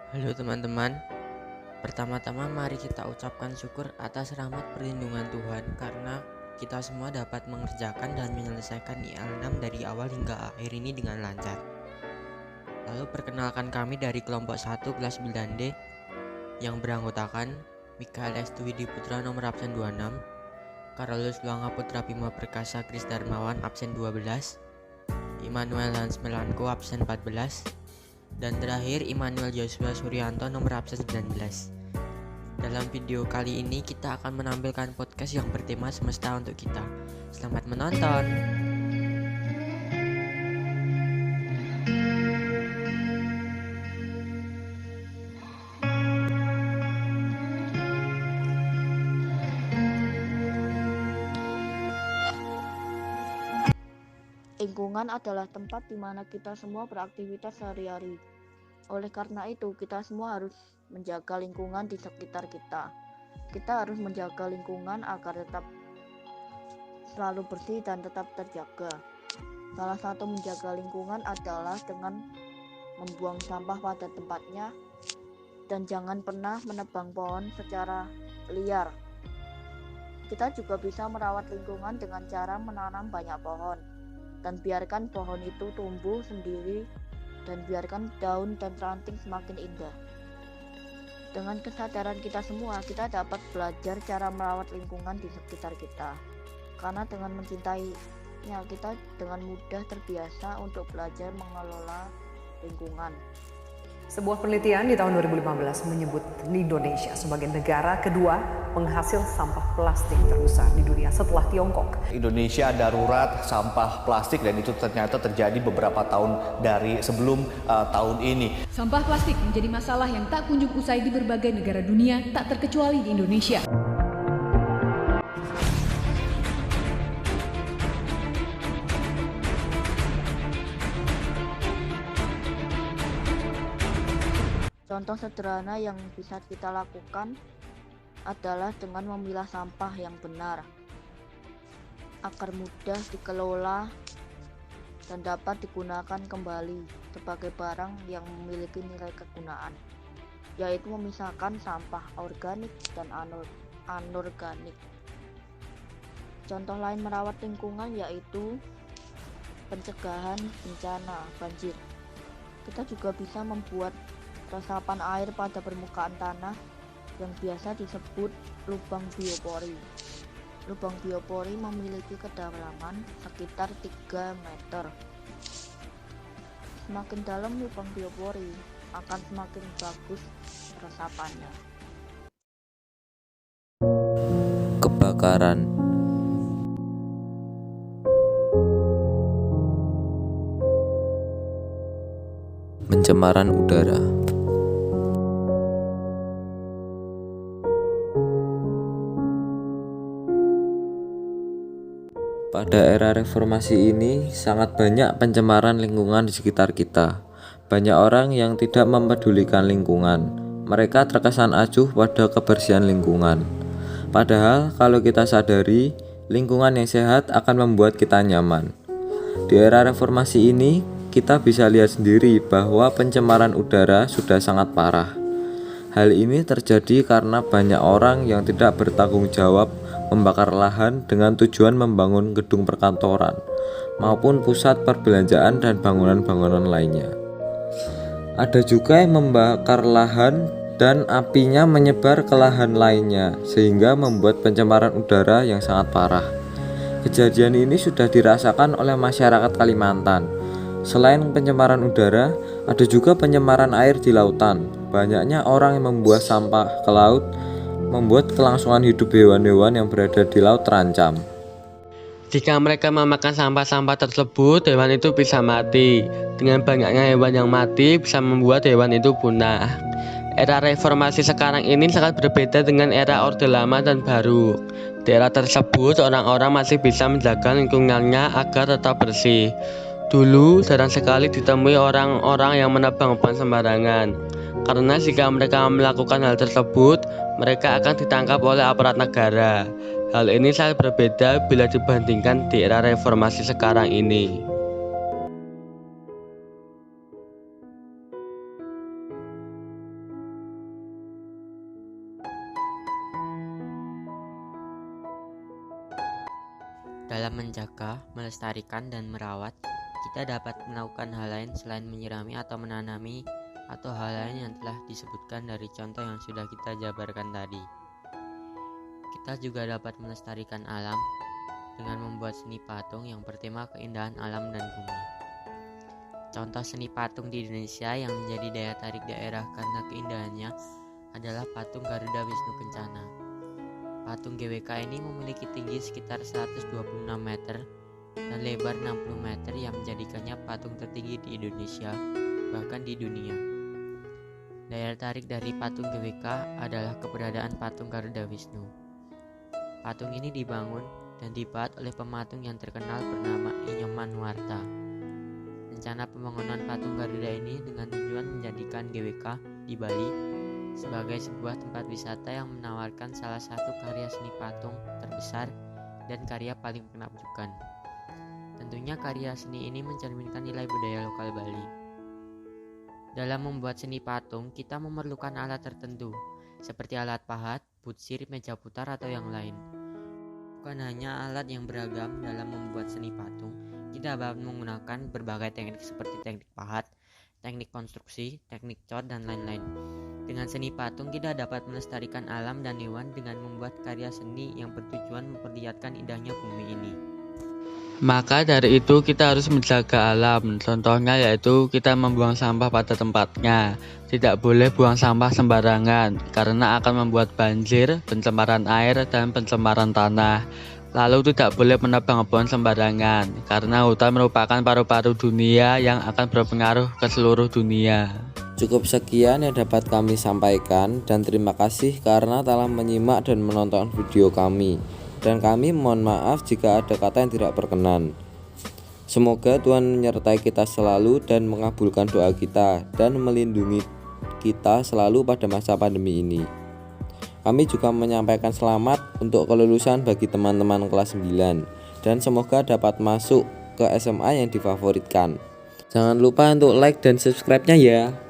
Halo teman-teman, pertama-tama mari kita ucapkan syukur atas rahmat perlindungan Tuhan karena kita semua dapat mengerjakan dan menyelesaikan IL6 dari awal hingga akhir ini dengan lancar. Lalu perkenalkan kami dari kelompok 1 kelas 9D yang beranggotakan Mikael S. Dwidi Putra nomor absen 26, Carolus Luanga Putra Bima Perkasa Kris Darmawan absen 12, Immanuel Hans Melanko absen 14, dan terakhir Immanuel Joshua Suryanto nomor absen 19. Dalam video kali ini kita akan menampilkan podcast yang bertema semesta untuk kita. Selamat menonton. Lingkungan adalah tempat di mana kita semua beraktivitas sehari-hari. Oleh karena itu, kita semua harus menjaga lingkungan di sekitar kita. Kita harus menjaga lingkungan agar tetap selalu bersih dan tetap terjaga. Salah satu menjaga lingkungan adalah dengan membuang sampah pada tempatnya dan jangan pernah menebang pohon secara liar. Kita juga bisa merawat lingkungan dengan cara menanam banyak pohon dan biarkan pohon itu tumbuh sendiri dan biarkan daun dan ranting semakin indah. Dengan kesadaran kita semua, kita dapat belajar cara merawat lingkungan di sekitar kita. Karena dengan mencintainya, kita dengan mudah terbiasa untuk belajar mengelola lingkungan. Sebuah penelitian di tahun 2015 menyebut Indonesia sebagai negara kedua penghasil sampah plastik terbesar di dunia setelah Tiongkok. Indonesia darurat sampah plastik dan itu ternyata terjadi beberapa tahun dari sebelum tahun ini. Sampah plastik menjadi masalah yang tak kunjung usai di berbagai negara dunia, tak terkecuali di Indonesia. Contoh sederhana yang bisa kita lakukan adalah dengan memilah sampah yang benar agar mudah dikelola dan dapat digunakan kembali sebagai barang yang memiliki nilai kegunaan, yaitu memisahkan sampah organik dan anorganik. Contoh lain merawat lingkungan yaitu pencegahan bencana banjir. Kita juga bisa membuat resapan air pada permukaan tanah yang biasa disebut lubang biopori. Lubang biopori memiliki kedalaman sekitar 3 meter. Semakin dalam lubang biopori, akan semakin bagus resapannya. Kebakaran. Pencemaran udara. Pada era reformasi ini, sangat banyak pencemaran lingkungan di sekitar kita. Banyak orang yang tidak mempedulikan lingkungan. Mereka terkesan acuh pada kebersihan lingkungan. Padahal, kalau kita sadari, lingkungan yang sehat akan membuat kita nyaman. Di era reformasi ini, kita bisa lihat sendiri bahwa pencemaran udara sudah sangat parah. Hal ini terjadi karena banyak orang yang tidak bertanggung jawab membakar lahan dengan tujuan membangun gedung perkantoran maupun pusat perbelanjaan dan bangunan-bangunan lainnya. Ada juga yang membakar lahan dan apinya menyebar ke lahan lainnya sehingga membuat pencemaran udara yang sangat parah. Kejadian ini sudah dirasakan oleh masyarakat Kalimantan. Selain pencemaran udara, ada juga pencemaran air di lautan. Banyaknya orang yang membuang sampah ke laut membuat kelangsungan hidup hewan-hewan yang berada di laut terancam. Jika mereka memakan sampah-sampah tersebut, hewan itu bisa mati. Dengan banyaknya hewan yang mati, bisa membuat hewan itu punah. Era reformasi sekarang ini sangat berbeda dengan era Orde Lama dan Baru. Di era tersebut, orang-orang masih bisa menjaga lingkungannya agar tetap bersih. Dulu, jarang sekali ditemui orang-orang yang menebang pohon sembarangan. Karena jika mereka melakukan hal tersebut, mereka akan ditangkap oleh aparat negara. Hal ini sangat berbeda bila dibandingkan di era reformasi sekarang ini. Dalam menjaga, melestarikan, dan merawat, kita dapat melakukan hal lain selain menyirami atau menanami atau hal lain yang telah disebutkan dari contoh yang sudah kita jabarkan tadi. Kita juga dapat melestarikan alam dengan membuat seni patung yang bertema keindahan alam dan bumi. Contoh seni patung di Indonesia yang menjadi daya tarik daerah karena keindahannya adalah patung Garuda Wisnu Kencana. Patung GWK ini memiliki tinggi sekitar 126 meter dan lebar 60 meter yang menjadikannya patung tertinggi di Indonesia, bahkan di dunia. Daya tarik dari patung GWK adalah keberadaan patung Garuda Wisnu. Patung ini dibangun dan dibuat oleh pematung yang terkenal bernama Inyoman Nuarta. Rencana pembangunan patung Garuda ini dengan tujuan menjadikan GWK di Bali sebagai sebuah tempat wisata yang menawarkan salah satu karya seni patung terbesar dan karya paling menakjubkan. Tentunya karya seni ini mencerminkan nilai budaya lokal Bali. Dalam membuat seni patung, kita memerlukan alat tertentu, seperti alat pahat, putsir, meja putar, atau yang lain. Bukan hanya alat yang beragam dalam membuat seni patung, kita dapat menggunakan berbagai teknik seperti teknik pahat, teknik konstruksi, teknik cat, dan lain-lain. Dengan seni patung, kita dapat melestarikan alam dan hewan dengan membuat karya seni yang bertujuan memperlihatkan indahnya bumi ini. Maka dari itu kita harus menjaga alam. Contohnya yaitu kita membuang sampah pada tempatnya. Tidak boleh buang sampah sembarangan karena akan membuat banjir, pencemaran air, dan pencemaran tanah. Lalu tidak boleh menebang pohon sembarangan karena hutan merupakan paru-paru dunia yang akan berpengaruh ke seluruh dunia. Cukup sekian yang dapat kami sampaikan dan terima kasih karena telah menyimak dan menonton video kami. Dan kami mohon maaf jika ada kata yang tidak berkenan. Semoga Tuhan menyertai kita selalu dan mengabulkan doa kita dan melindungi kita selalu pada masa pandemi ini. Kami juga menyampaikan selamat untuk kelulusan bagi teman-teman kelas 9 dan semoga dapat masuk ke SMA yang difavoritkan. Jangan lupa untuk like dan subscribe-nya ya.